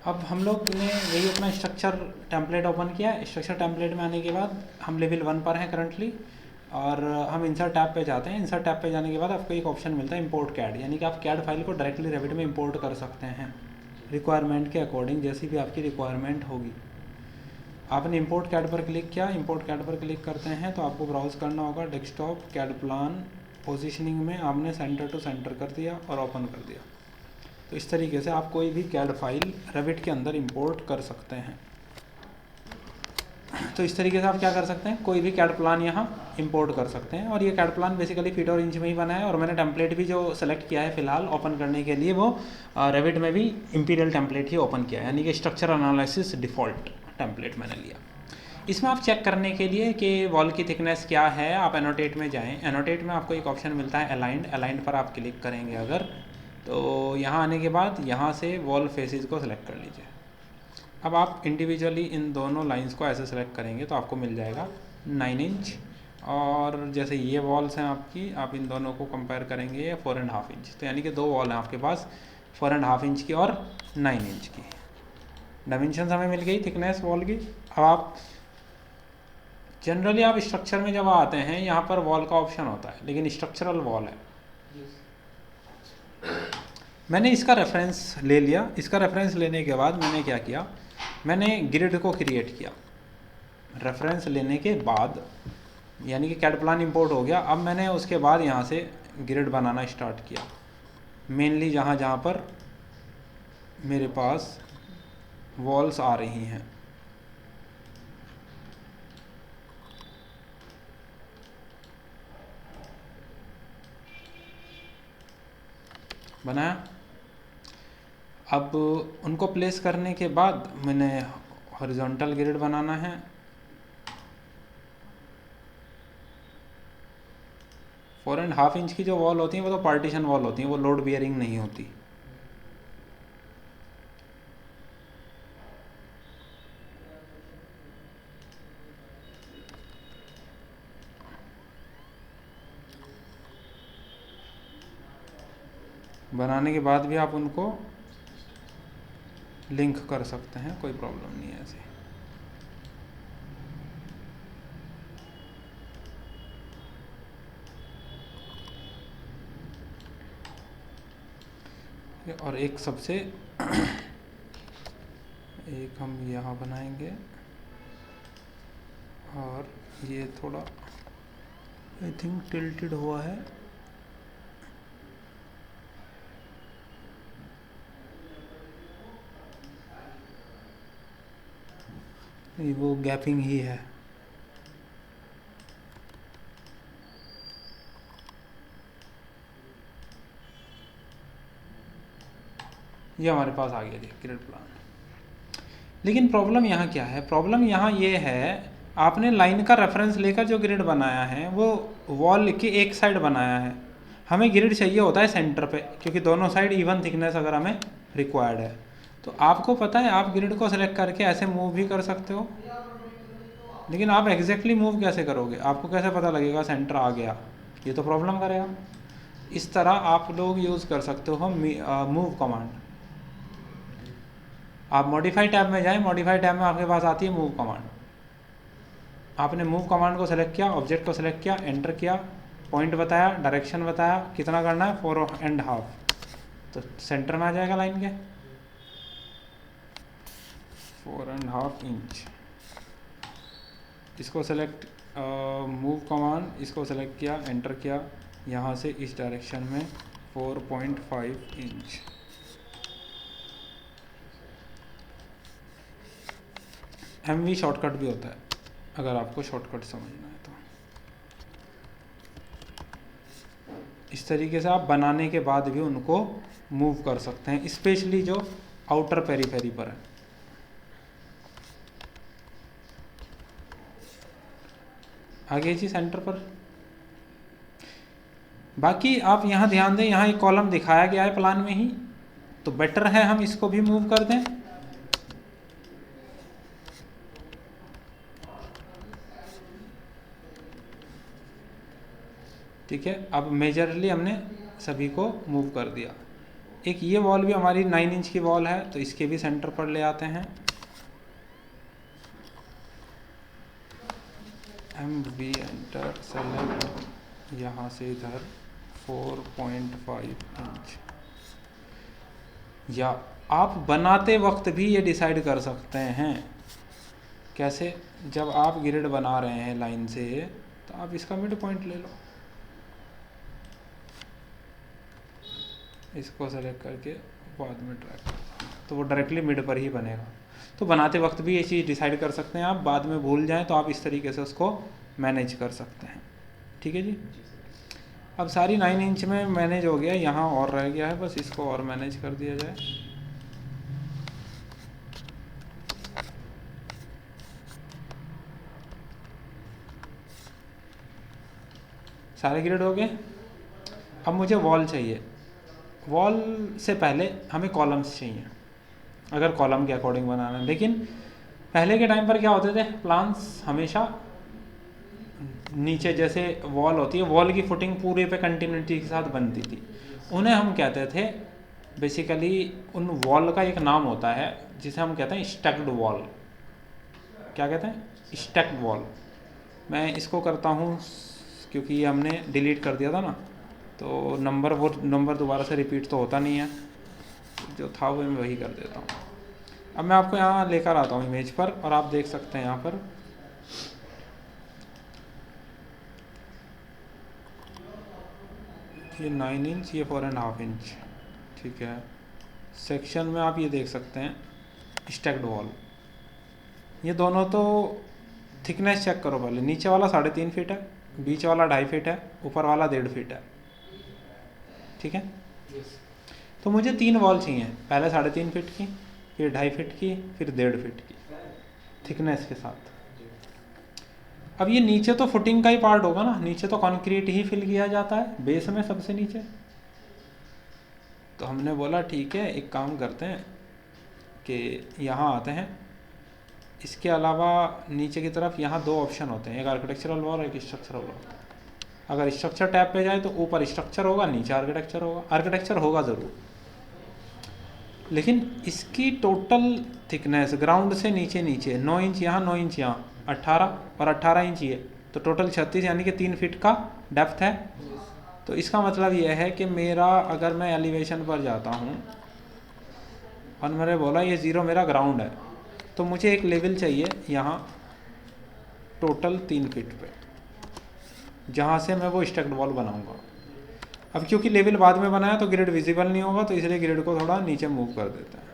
अब हम लोग ने यही अपना स्ट्रक्चर टेम्पलेट ओपन किया। स्ट्रक्चर टेम्पलेट में आने के बाद हम लेवल 1 पर हैं करंटली, और हम इंसर्ट टैब पे जाते हैं। इंसर्ट टैब पे जाने के बाद आपको एक ऑप्शन मिलता है इंपोर्ट कैड, यानी कि आप कैड फाइल को डायरेक्टली रेविट में इंपोर्ट कर सकते हैं रिक्वायरमेंट के अकॉर्डिंग, जैसी भी आपकी रिक्वायरमेंट होगी। आपने इंपोर्ट कैड पर क्लिक किया। इंपोर्ट कैड पर क्लिक करते हैं तो आपको ब्राउज़ करना होगा डेस्कटॉप कैड प्लान। पोजीशनिंग में आपने सेंटर टू सेंटर कर दिया और ओपन कर दिया। तो इस तरीके से आप कोई भी कैड फाइल रेविट के अंदर इंपोर्ट कर सकते हैं। तो इस तरीके से आप क्या कर सकते हैं, कोई भी कैड प्लान यहाँ इंपोर्ट कर सकते हैं। और ये कैड प्लान बेसिकली फीट और इंच में ही बना है, और मैंने टेम्पलेट भी जो सेलेक्ट किया है फिलहाल ओपन करने के लिए, वो रेविट में भी इंपीरियल टेम्पलेट ही ओपन किया है, यानी कि स्ट्रक्चर एनालिसिस डिफ़ॉल्ट टेम्पलेट मैंने लिया। इसमें आप चेक करने के लिए कि वॉल की थिकनेस क्या है, आप एनोटेट में जाएं। एनोटेट में आपको एक ऑप्शन मिलता है अलाइंड। अलाइंड पर आप क्लिक करेंगे अगर, तो यहाँ आने के बाद यहाँ से वॉल फेसेस को सिलेक्ट कर लीजिए। अब आप इंडिविजुअली इन दोनों लाइंस को ऐसे सेलेक्ट करेंगे तो आपको मिल जाएगा 9 इंच। और जैसे ये वॉल्स हैं आपकी, आप इन दोनों को कंपेयर करेंगे, ये 4.5 इंच। तो यानी कि दो वॉल हैं आपके पास 4.5 इंच की और 9 इंच की। डायमेंशन हमें मिल गई थिकनेस वॉल की। अब आप जनरली आप स्ट्रक्चर में जब आते हैं यहाँ पर वॉल का ऑप्शन होता है, लेकिन स्ट्रक्चरल वॉल है। मैंने इसका रेफरेंस ले लिया। इसका रेफरेंस लेने के बाद मैंने क्या किया, मैंने ग्रिड को क्रिएट किया। रेफरेंस लेने के बाद यानी कि कैड प्लान इंपोर्ट हो गया। अब मैंने उसके बाद यहाँ से ग्रिड बनाना स्टार्ट किया, मेनली जहाँ जहाँ पर मेरे पास वॉल्स आ रही हैं। बनाया। अब उनको प्लेस करने के बाद मैंने हॉरिजॉन्टल ग्रिड बनाना है। फोर एंड हाफ इंच की जो वॉल होती हैं वो तो पार्टीशन वॉल होती हैं, वो लोड बियरिंग नहीं होती। बनाने के बाद भी आप उनको लिंक कर सकते हैं, कोई प्रॉब्लम नहीं है ऐसे। और एक सबसे एक हम यहाँ बनाएंगे, और ये थोड़ा आई थिंक टिल्टेड हुआ है। ये वो गैपिंग ही है। ये हमारे पास आ गया जी ग्रिड प्लान। लेकिन प्रॉब्लम यहाँ क्या है, प्रॉब्लम यहाँ ये है, आपने लाइन का रेफरेंस लेकर जो ग्रिड बनाया है वो वॉल की एक साइड बनाया है। हमें ग्रिड चाहिए होता है सेंटर पे, क्योंकि दोनों साइड इवन थिकनेस अगर हमें रिक्वायर्ड है। तो आपको पता है आप ग्रिड को सेलेक्ट करके ऐसे मूव भी कर सकते हो, लेकिन आप एग्जैक्टली मूव कैसे करोगे, आपको कैसे पता लगेगा सेंटर आ गया, ये तो प्रॉब्लम करेगा। इस तरह आप लोग यूज़ कर सकते हो मूव कमांड। आप मॉडिफाई टैब में जाएं, मॉडिफाई टैब में आपके पास आती है मूव कमांड। आपने मूव कमांड को सेलेक्ट किया, ऑब्जेक्ट को सेलेक्ट किया, एंटर किया, पॉइंट बताया, डायरेक्शन बताया, कितना करना है 4.5, तो सेंटर में आ जाएगा लाइन के 4.5 इंच। इसको सेलेक्ट मूव कमांड, इसको सेलेक्ट किया, एंटर किया, यहाँ से इस डायरेक्शन में 4.5 इंच। MV शॉर्टकट भी होता है अगर आपको शॉर्टकट समझना है तो। इस तरीके से आप बनाने के बाद भी उनको मूव कर सकते हैं, स्पेशली जो आउटर पेरीफेरी पर है। आगे जी सेंटर पर। बाकी आप यहाँ ध्यान दें, यहाँ एक कॉलम दिखाया गया है प्लान में ही, तो बेटर है हम इसको भी मूव कर दें। ठीक है, अब मेजरली हमने सभी को मूव कर दिया। एक ये वॉल भी हमारी 9 इंच की वॉल है, तो इसके भी सेंटर पर ले आते हैं। MB एंटर, सेलेक्ट, यहाँ से इधर 4.5 इंच। या आप बनाते वक्त भी ये डिसाइड कर सकते हैं। कैसे? जब आप ग्रिड बना रहे हैं लाइन से, तो आप इसका मिड पॉइंट ले लो, इसको सेलेक्ट करके बाद में ड्रैग करो, तो वो डायरेक्टली मिड पर ही बनेगा। तो बनाते वक्त भी ये चीज़ डिसाइड कर सकते हैं आप, बाद में भूल जाएं तो आप इस तरीके से उसको मैनेज कर सकते हैं। ठीक है जी। अब सारी 9 इंच में मैनेज हो गया, यहाँ और रह गया है, बस इसको और मैनेज कर दिया जाए। सारे ग्रिड हो गए। अब मुझे वॉल चाहिए। वॉल से पहले हमें कॉलम्स चाहिए, अगर कॉलम के अकॉर्डिंग बनाना है। लेकिन पहले के टाइम पर क्या होते थे, प्लान्स हमेशा नीचे जैसे वॉल होती है, वॉल की फुटिंग पूरे पे कंटिन्यूटी के साथ बनती थी। उन्हें हम कहते थे बेसिकली, उन वॉल का एक नाम होता है जिसे हम कहते हैं स्टैक्ड वॉल। क्या कहते हैं? Stacked wall. मैं इसको करता हूँ क्योंकि ये हमने डिलीट कर दिया था ना, तो वो नंबर दोबारा से रिपीट तो होता नहीं है, जो था वो मैं वही कर देता हूँ। अब मैं आपको यहाँ लेकर आता हूँ इमेज पर, और आप देख सकते हैं यहाँ पर ये 9 इंच, ये 4.5 इंच। ठीक है। सेक्शन में आप ये देख सकते हैं स्टैक्ड वॉल। ये दोनों तो थिकनेस चेक करो पहले। नीचे वाला 3.5 फीट है, बीच वाला 2.5 फीट है, ऊपर वाला 1.5 फीट है। ठीक है। तो मुझे 3 वॉल चाहिए, पहले 3.5 फीट की, फिर 2.5 फीट की, फिर 1.5 फीट की थिकनेस के साथ। अब ये नीचे तो फुटिंग का ही पार्ट होगा ना, नीचे तो कंक्रीट ही फिल किया जाता है बेस में सबसे नीचे। तो हमने बोला ठीक है, एक काम करते हैं कि यहाँ आते हैं। इसके अलावा नीचे की तरफ यहाँ 2 ऑप्शन होते हैं, एक आर्किटेक्चरल वॉल और एक स्ट्रक्चरल वॉल। अगर स्ट्रक्चर टैब पे जाए तो ऊपर स्ट्रक्चर होगा, नीचे आर्किटेक्चर होगा। आर्किटेक्चर होगा ज़रूर, लेकिन इसकी टोटल थिकनेस ग्राउंड से नीचे 9 इंच यहाँ, 9 इंच यहाँ, 18 और 18 इंच ये, तो टोटल 36, यानी कि 3 फीट का डेप्थ है। तो इसका मतलब यह है कि मेरा, अगर मैं एलिवेशन पर जाता हूँ और मैंने बोला ये 0 मेरा ग्राउंड है, तो मुझे एक लेवल चाहिए यहाँ टोटल 3 फीट पे, जहाँ से मैं वो स्टैक्ड वॉल बनाऊंगा। अब क्योंकि लेवल बाद में बनाया तो ग्रिड विजिबल नहीं होगा, तो इसलिए ग्रिड को थोड़ा नीचे मूव कर देते हैं।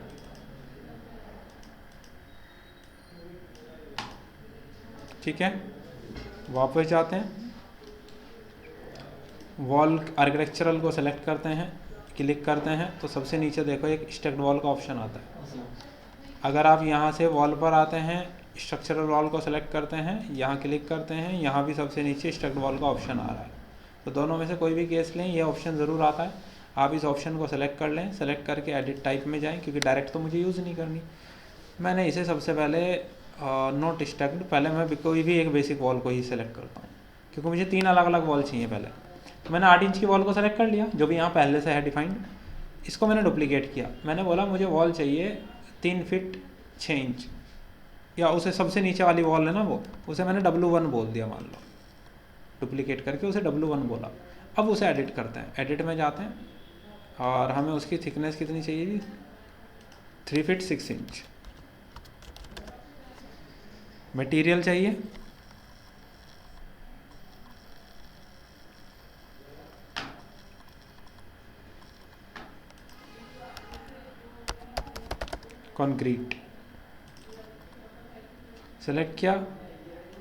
ठीक है। वापस जाते हैं, वॉल आर्किटेक्चरल को सेलेक्ट करते हैं, क्लिक करते हैं, तो सबसे नीचे देखो एक स्टैक्ड वॉल का ऑप्शन आता है। अगर आप यहाँ से वॉल पर आते हैं, स्ट्रक्चरल वॉल को सेलेक्ट करते हैं, यहाँ क्लिक करते हैं, यहाँ भी सबसे नीचे स्टैक्ड वॉल का ऑप्शन आ रहा है। तो दोनों में से कोई भी केस लें, ये ऑप्शन ज़रूर आता है। आप इस ऑप्शन को सेलेक्ट कर लें, सेलेक्ट करके एडिट टाइप में जाएं, क्योंकि डायरेक्ट तो मुझे यूज़ नहीं करनी। मैंने इसे सबसे पहले नॉट स्टैक्ड, पहले मैं कोई भी एक बेसिक वॉल को ही सेलेक्ट करता हूँ, क्योंकि मुझे 3 अलग अलग वॉल चाहिए पहले। तो मैंने 8 इंच की वॉल को सेलेक्ट कर लिया, जो भी यहाँ पहले से है डिफाइंड। इसको मैंने डुप्लीकेट किया, मैंने बोला मुझे वॉल चाहिए 3 फीट 6 इंच, या उसे सबसे नीचे वाली वॉल है ना वो, उसे मैंने W1 बोल दिया, मान लो डुप्लीकेट करके उसे W1 बोला। अब उसे एडिट करते हैं, एडिट में जाते हैं, और हमें उसकी थिकनेस कितनी चाहिए जी? 3 फीट 6 इंच। मटेरियल चाहिए कंक्रीट, सेलेक्ट किया,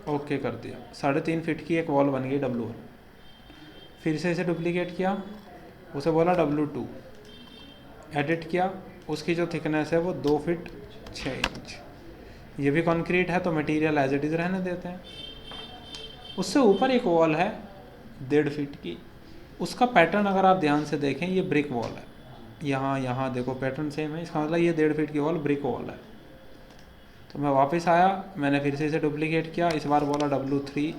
ओके कर दिया। 3.5 फीट की एक वॉल बन गई W1। फिर से इसे डुप्लीकेट किया, उसे बोला W2, एडिट किया, उसकी जो थिकनेस है वो 2 फीट 6 इंच। ये भी कंक्रीट है, तो मटेरियल एज इट इज़ रहने देते हैं। उससे ऊपर एक वॉल है 1.5 फीट की, उसका पैटर्न अगर आप ध्यान से देखें, ये ब्रिक वॉल है। यहाँ देखो पैटर्न सेम है, इसका मतलब ये 1.5 फीट की वॉल ब्रिक वॉल है। तो मैं वापस आया, मैंने फिर से इसे डुप्लीकेट किया, इस बार बोला W3,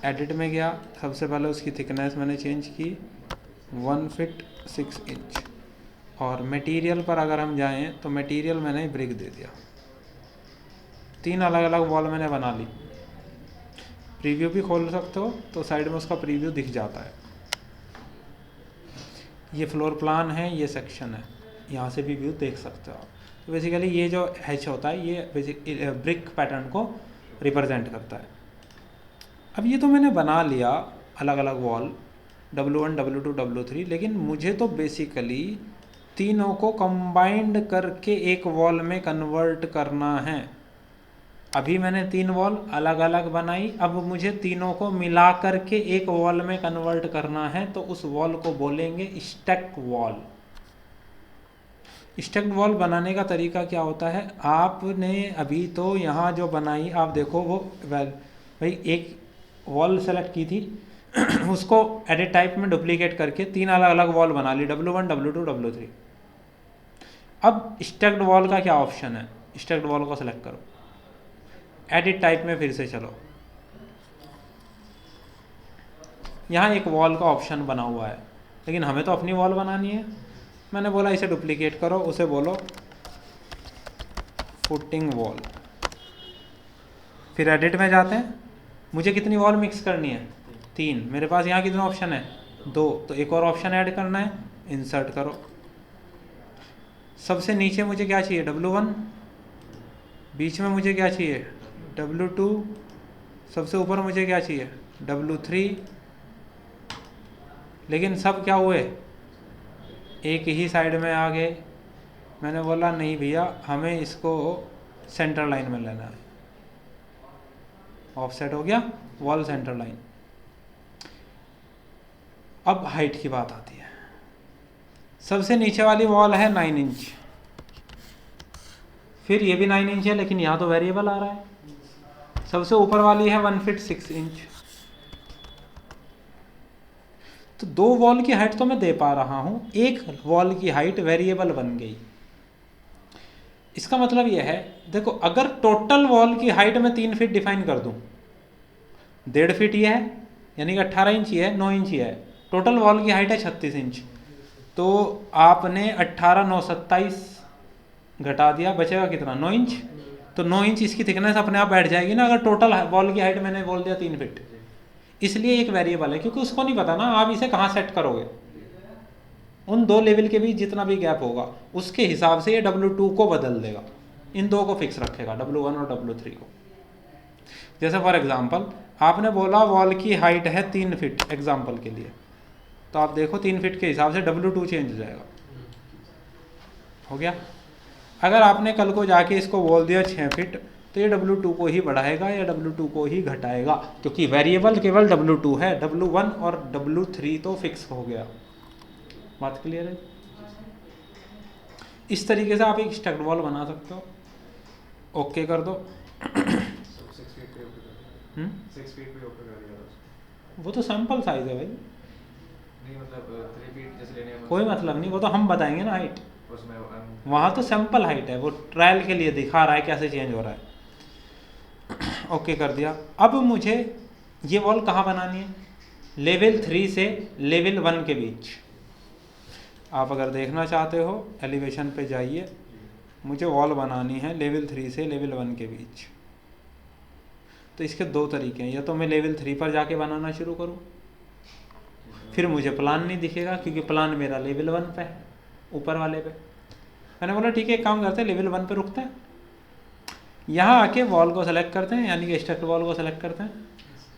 एडिट में गया, सबसे पहले उसकी थिकनेस मैंने चेंज की 1 फीट 6 इंच। और मटेरियल पर अगर हम जाएं तो मटेरियल मैंने ब्रिक दे दिया, 3 अलग अलग वॉल मैंने बना ली। प्रीव्यू भी खोल सकते हो तो साइड में उसका प्रीव्यू दिख जाता है। ये फ्लोर प्लान है, ये सेक्शन है, यहाँ से भी व्यू देख सकते हो आप। तो बेसिकली ये जो हैच होता है ये बेसिक ब्रिक पैटर्न को रिप्रेजेंट करता है। अब ये तो मैंने बना लिया अलग अलग वॉल W1, W2, W3, लेकिन मुझे तो बेसिकली तीनों को कंबाइंड करके एक वॉल में कन्वर्ट करना है। अभी मैंने 3 वॉल अलग अलग बनाई, अब मुझे तीनों को मिला करके एक वॉल में कन्वर्ट करना है, तो उस वॉल को बोलेंगे स्टैक्ड वॉल। स्टैक्ड वॉल बनाने का तरीका क्या होता है, आपने अभी तो यहाँ जो बनाई आप देखो वो भाई एक वॉल सेलेक्ट की थी उसको एडिट टाइप में डुप्लीकेट करके 3 अलग अलग वॉल बना ली, W1, W2, W3। अब स्टैक्ड वॉल का क्या ऑप्शन है, स्टैक्ड वॉल को सेलेक्ट करो, एडिट टाइप में फिर से चलो, यहाँ एक वॉल का ऑप्शन बना हुआ है, लेकिन हमें तो अपनी वॉल बनानी है। मैंने बोला इसे डुप्लीकेट करो, उसे बोलो फुटिंग वॉल। फिर एडिट में जाते हैं, मुझे कितनी वॉल मिक्स करनी है, 3। मेरे पास यहाँ कितने ऑप्शन है, 2, तो एक और ऑप्शन ऐड करना है, इंसर्ट करो। सबसे नीचे मुझे क्या चाहिए, W1, बीच में मुझे क्या चाहिए, W2, सबसे ऊपर मुझे क्या चाहिए, W3। लेकिन सब क्या हुए, एक ही साइड में आ गए। मैंने बोला नहीं भैया, हमें इसको सेंटर लाइन में लेना है। ऑफसेट हो गया, वॉल सेंटर लाइन। अब हाइट की बात आती है। सबसे नीचे वाली वॉल है 9 इंच, फिर ये भी 9 इंच है, लेकिन यहाँ तो वेरिएबल आ रहा है। सबसे ऊपर वाली है 1 फीट 6 इंच। तो 2 वॉल की हाइट तो मैं दे पा रहा हूं, एक वॉल की हाइट वेरिएबल बन गई। इसका मतलब यह है, देखो अगर टोटल वॉल की हाइट में 3 फीट डिफाइन कर दूं, 1.5 फीट ये है, यानी कि 18 इंच ये है, 9 इंच ये है, टोटल वॉल की हाइट है 36 इंच। तो आपने 18, 9, 27 घटा दिया, बचेगा कितना, 9 इंच। तो 9 इंच इसकी थिकनेस अपने आप बैठ जाएगी ना, अगर टोटल वॉल की हाइट मैंने बोल दिया 3 फीट। इसलिए एक वेरिएबल है, क्योंकि उसको नहीं पता ना आप इसे कहाँ सेट करोगे। उन 2 लेवल के बीच जितना भी गैप होगा उसके हिसाब से ये W2 को बदल देगा, इन 2 को फिक्स रखेगा, W1 और W3 को। जैसे फॉर एग्जांपल आपने बोला वॉल की हाइट है 3 फीट एग्जांपल के लिए, तो आप देखो 3 फीट के हिसाब से W2 चेंज हो जाएगा। हो गया। अगर आपने कल को जाके इसको बोल दिया 6 फीट, तो ये W2 को ही बढ़ाएगा या W2 को ही घटाएगा, क्योंकि वेरिएबल केवल W2 है, W1 और W3 तो फिक्स हो गया। बात क्लियर है। इस तरीके से आप एक स्टैक्ड वॉल बना सकते हो। ओके कर दो। 6 फीट पे ओके कर दिया। वो तो सैंपल साइज है भाई, नहीं मतलब 3 फीट जैसे लेने हैं, कोई मतलब नहीं, वो तो हम बताएंगे ना हाइट। उसमें वहाँ तो सैंपल हाइट है, वो ट्रायल के लिए दिखा रहा है कैसे चेंज हो रहा है। ओके कर दिया। अब मुझे ये वॉल कहाँ बनानी है, लेवल 3 से लेवल 1 के बीच। आप अगर देखना चाहते हो एलिवेशन पे जाइए, मुझे वॉल बनानी है लेवल 3 से लेवल 1 के बीच। तो इसके 2 तरीके हैं, या तो मैं लेवल 3 पर जाके बनाना शुरू करूँ, फिर मुझे प्लान नहीं दिखेगा क्योंकि प्लान मेरा लेवल 1 पे है, ऊपर वाले पे। मैंने बोला ठीक है, एक काम करते हैं, लेवल 1 पे रुकते हैं, यहाँ आके वॉल को सेलेक्ट करते हैं, यानी कि स्ट्रक्ट वॉल को सेलेक्ट करते हैं,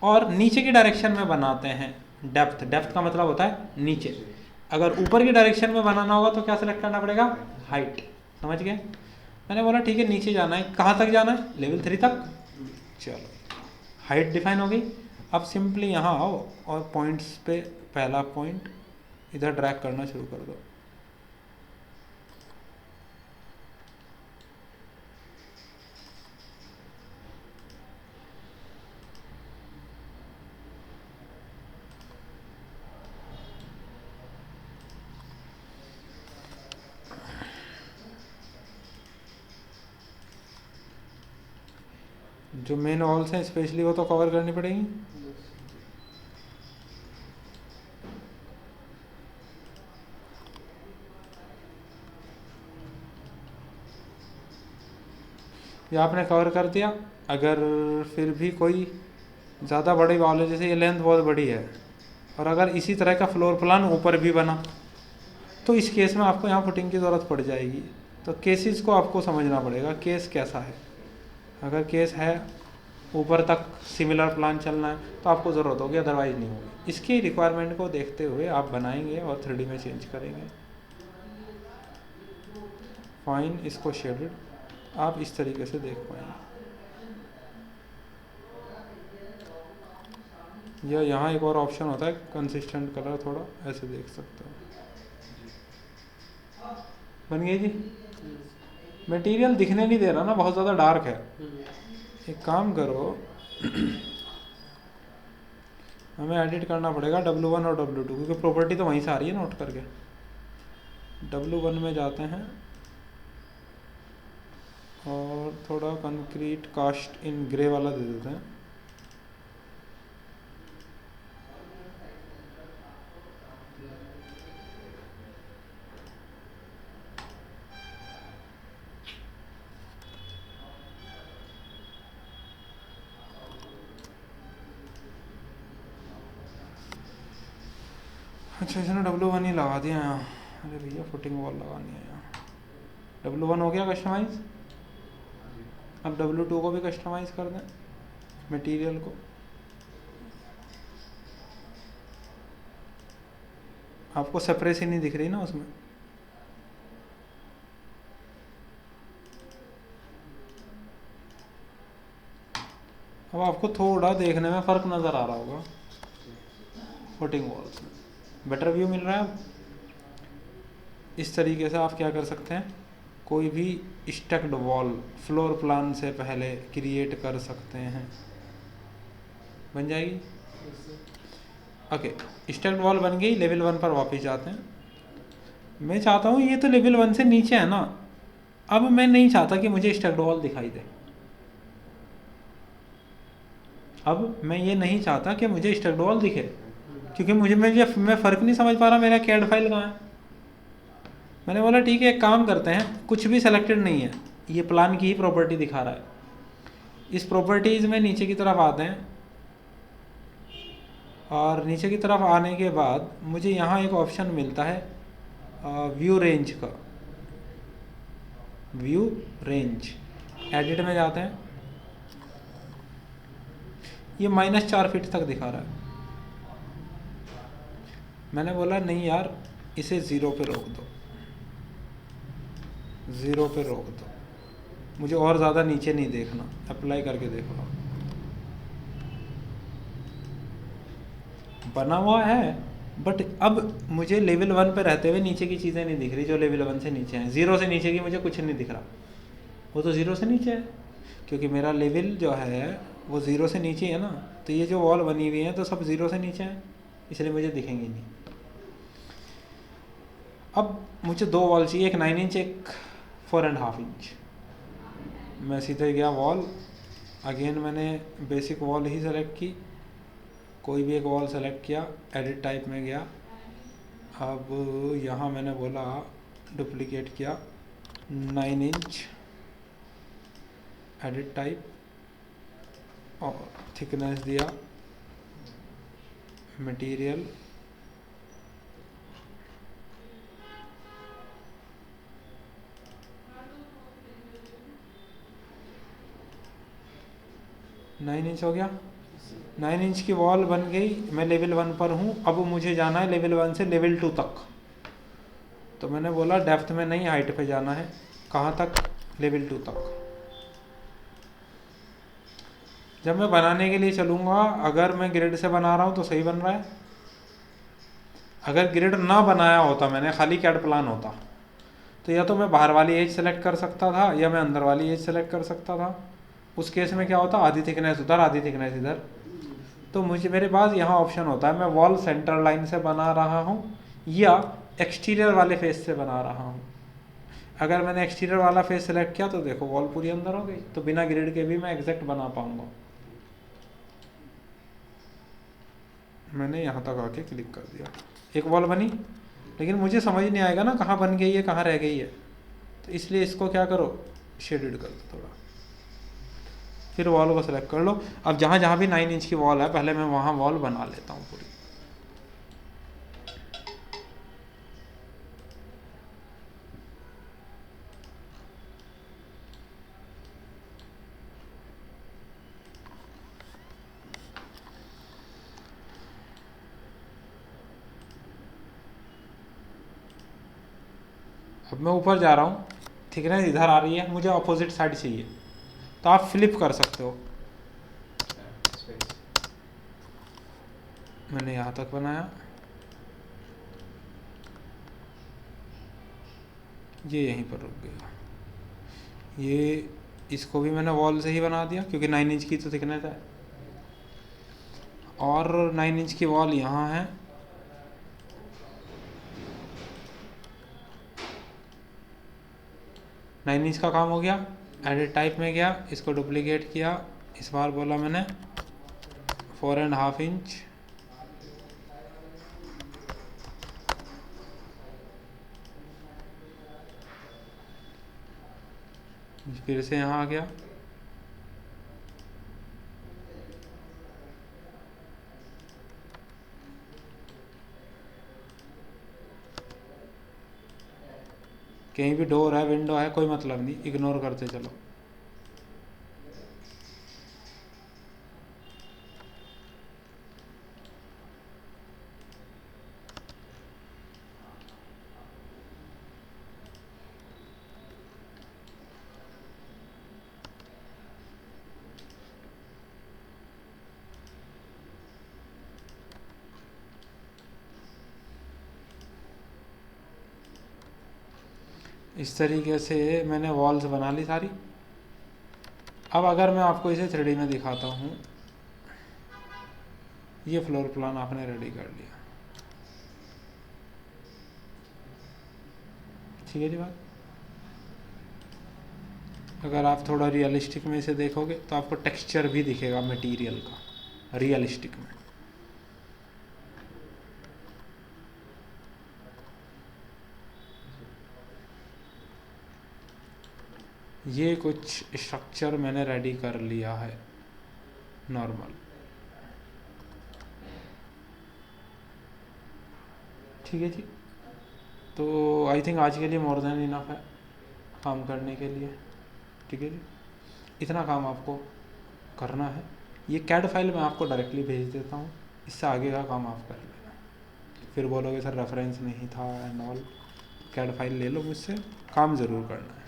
और नीचे की डायरेक्शन में बनाते हैं डेप्थ। डेप्थ का मतलब होता है नीचे। अगर ऊपर की डायरेक्शन में बनाना होगा तो क्या सेलेक्ट करना पड़ेगा, हाइट। समझ गए। मैंने बोला ठीक है, नीचे जाना है, कहाँ तक जाना है, लेवल 3 तक। चलो, हाइट डिफाइन हो गई। अब सिंपली यहाँ आओ और पॉइंट्स पे पहला पॉइंट इधर ड्रैग करना शुरू कर दो। जो मेन वॉल्स हैं स्पेशली वो तो कवर करनी पड़ेगी। ये आपने कवर कर दिया। अगर फिर भी कोई ज़्यादा बड़ी वॉल है, जैसे ये लेंथ बहुत बड़ी है, और अगर इसी तरह का फ्लोर प्लान ऊपर भी बना, तो इस केस में आपको यहाँ फुटिंग की ज़रूरत पड़ जाएगी। तो केसेस को आपको समझना पड़ेगा, केस कैसा है। अगर केस है ऊपर तक सिमिलर प्लान चलना है तो आपको ज़रूरत होगी, अदरवाइज़ नहीं होगी। इसकी रिक्वायरमेंट को देखते हुए आप बनाएंगे और 3D में चेंज करेंगे। फाइन, इसको शेडेड आप इस तरीके से देख पाएंगे। या यहाँ एक और ऑप्शन होता है कंसिस्टेंट कलर, थोड़ा ऐसे देख सकते हो। बन गई जी। मटेरियल दिखने नहीं दे रहा ना, बहुत ज़्यादा डार्क है। एक काम करो, हमें एडिट करना पड़ेगा W1 और W2, क्योंकि प्रॉपर्टी तो वहीं से आ रही है, नोट करके। W1 में जाते हैं और थोड़ा कंक्रीट कास्ट इन ग्रे वाला दे देते हैं। अच्छा, इसने W1 ही लगा दिया यहाँ। अरे भैया, फुटिंग वॉल लगानी है यहाँ। W1 हो गया कस्टमाइज। अब W2 को भी कस्टमाइज कर दें, मटेरियल को। आपको सेपरेसी नहीं दिख रही ना उसमें? अब आपको थोड़ा देखने में फ़र्क नज़र आ रहा होगा फुटिंग वॉल्स में। बेटर व्यू मिल रहा है अब। इस तरीके से आप क्या कर सकते हैं, कोई भी स्टक्ड वॉल फ्लोर प्लान से पहले क्रिएट कर सकते हैं। बन जाएगी। ओके, स्टक्ड वॉल बन गई। लेवल 1 पर वापस जाते हैं। मैं चाहता हूँ, ये तो लेवल 1 से नीचे है ना, अब मैं नहीं चाहता कि मुझे स्टक्ड वॉल दिखाई दे। अब मैं ये नहीं चाहता कि मुझे स्टक्ड वॉल दिखे, क्योंकि मैं फ़र्क नहीं समझ पा रहा मेरा कैड फाइल कहाँ है। मैंने बोला ठीक है, एक काम करते हैं, कुछ भी सेलेक्टेड नहीं है, ये प्लान की ही प्रॉपर्टी दिखा रहा है। इस प्रॉपर्टीज़ में नीचे की तरफ आते हैं, और नीचे की तरफ आने के बाद मुझे यहाँ एक ऑप्शन मिलता है व्यू रेंज का। व्यू रेंज, एडिट में जाते हैं। ये -4 फीट तक दिखा रहा है। मैंने बोला नहीं यार, इसे 0 पे रोक दो, 0 पे रोक दो, मुझे और ज़्यादा नीचे नहीं देखना। अप्लाई करके देखो, बना हुआ है, बट अब मुझे लेवल 1 पे रहते हुए नीचे की चीज़ें नहीं दिख रही जो लेवल 1 से नीचे हैं। 0 से नीचे की मुझे कुछ नहीं दिख रहा, वो तो 0 से नीचे है, क्योंकि मेरा लेवल जो है वो 0 से नीचे है ना। तो ये जो वॉल बनी हुई है तो सब 0 से नीचे हैं, इसलिए मुझे दिखेंगी नहीं। अब मुझे 2 वॉल चाहिए, एक 9 इंच, एक 4.5 इंच। मैं सीधे गया वॉल, अगेन मैंने बेसिक वॉल ही सेलेक्ट की, कोई भी एक वॉल सेलेक्ट किया, एडिट टाइप में गया। अब यहाँ मैंने बोला डुप्लीकेट किया, 9 इंच, एडिट टाइप, और थिकनेस दिया, मटेरियल, नाइन इंच हो गया। 9 इंच की वॉल बन गई। मैं लेवल 1 पर हूँ, अब मुझे जाना है लेवल 1 से लेवल 2 तक। तो मैंने बोला डेप्थ में नहीं, हाइट पे जाना है। कहाँ तक? लेवल 2 तक। जब मैं बनाने के लिए चलूँगा, अगर मैं ग्रिड से बना रहा हूँ तो सही बन रहा है। अगर ग्रिड ना बनाया होता मैंने, खाली कैड प्लान होता, तो या तो मैं बाहर वाली एज सेलेक्ट कर सकता था या मैं अंदर वाली एज सेलेक्ट कर सकता था। उस केस में क्या होता, आधी थिकनेस उधर, आधी थिकनेस इधर। तो मेरे पास यहाँ ऑप्शन होता है, मैं वॉल सेंटर लाइन से बना रहा हूँ या एक्सटीरियर वाले फेस से बना रहा हूँ। अगर मैंने एक्सटीरियर वाला फेस सेलेक्ट किया तो देखो वॉल पूरी अंदर हो गई, तो बिना ग्रिड के भी मैं एग्जैक्ट बना पाऊंगा। मैंने यहाँ तक आके क्लिक कर दिया, एक वॉल बनी, लेकिन मुझे समझ नहीं आएगा ना कहाँ बन गई है, कहाँ रह गई है। तो इसलिए इसको क्या करो, शेडेड कर दो थोड़ा। फिर वॉल को सेलेक्ट कर लो। अब जहाँ जहाँ भी 9 इंच की वॉल है पहले मैं वहाँ वॉल बना लेता हूँ पूरी। अब मैं ऊपर जा रहा हूँ, थिकनेस इधर आ रही है, मुझे अपोजिट साइड चाहिए तो आप फ्लिप कर सकते हो। स्पेस मैंने यहाँ तक बनाया, ये यहीं पर रुक गया। ये इसको भी मैंने वॉल से ही बना दिया क्योंकि 9 इंच की तो थिकनेस है, और 9 इंच की वॉल यहाँ है। नाइन इंच का काम हो गया। एडिट टाइप में गया, इसको डुप्लीकेट किया, इस बार बोला मैंने 4.5 इंच, फिर से यहाँ आ गया, कहीं भी डोर है विंडो है कोई मतलब नहीं, इग्नोर करते चलो। इस तरीके से मैंने वॉल्स बना ली सारी। अब अगर मैं आपको इसे 3D में दिखाता हूँ, ये फ्लोर प्लान आपने रेडी कर लिया, ठीक है जी बात। अगर आप थोड़ा रियलिस्टिक में इसे देखोगे तो आपको टेक्सचर भी दिखेगा मटेरियल का रियलिस्टिक में। ये कुछ स्ट्रक्चर मैंने रेडी कर लिया है नॉर्मल, ठीक है जी। तो आई थिंक आज के लिए मोर देन इनफ है काम करने के लिए, ठीक है जी। इतना काम आपको करना है। ये कैड फाइल मैं आपको डायरेक्टली भेज देता हूँ, इससे आगे का काम आप कर लेना। फिर बोलोगे सर रेफरेंस नहीं था एंड ऑल, कैड फाइल ले लो मुझसे, काम ज़रूर करना है।